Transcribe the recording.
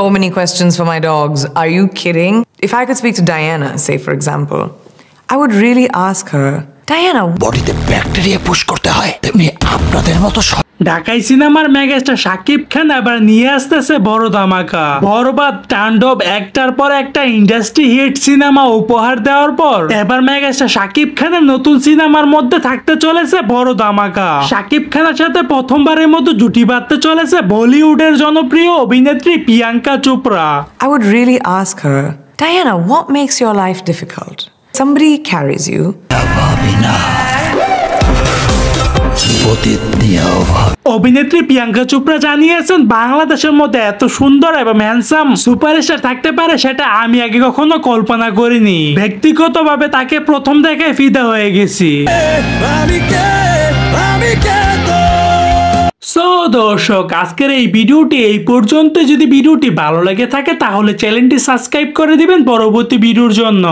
so many questions for my dogs. Are you kidding? If I could speak to Diana, say for example, I would really ask her, Diana, বডিতে bacteria push করতে হয় তেমনি আপনাদের মতো ঢাকাই সিনেমার megastar Shakib Khan এবার নিয়ে আসতেছে বড় ধামাকা। বরবাদ, তাণ্ডব একটার পর একটা ইন্ডাস্ট্রি হিট সিনেমা উপহার দেওয়ার পর এবার মেগাস্টার শাকিব খানের নতুন সিনেমার মধ্যে থাকতে চলেছে বড় ধামাকা। শাকিব খানের সাথে প্রথমবারের মতো জুটি বাঁধতে চলেছে বলিউডের জনপ্রিয় অভিনেত্রী Priyanka Chopra. I would really ask her, Diana, what makes your life difficult? Somebody carries you. অভিনেত্রী প্রিয়াঙ্কা চোপড়া জানিয়েছেন, বাংলাদেশের মধ্যে এত সুন্দর এবং হ্যান্ডসাম সুপারস্টার থাকতে পারে সেটা আমি আগে কখনো কল্পনা করিনি। ব্যক্তিগতভাবে তাকে প্রথম দেখায় ফিদা হয়ে গেছি। সো দর্শক, আজকের এই ভিডিওটি এই পর্যন্ত। যদি ভিডিওটি ভালো লেগে থাকে তাহলে চ্যানেলটি সাবস্ক্রাইব করে দিবেন পরবর্তী ভিডিওর জন্য।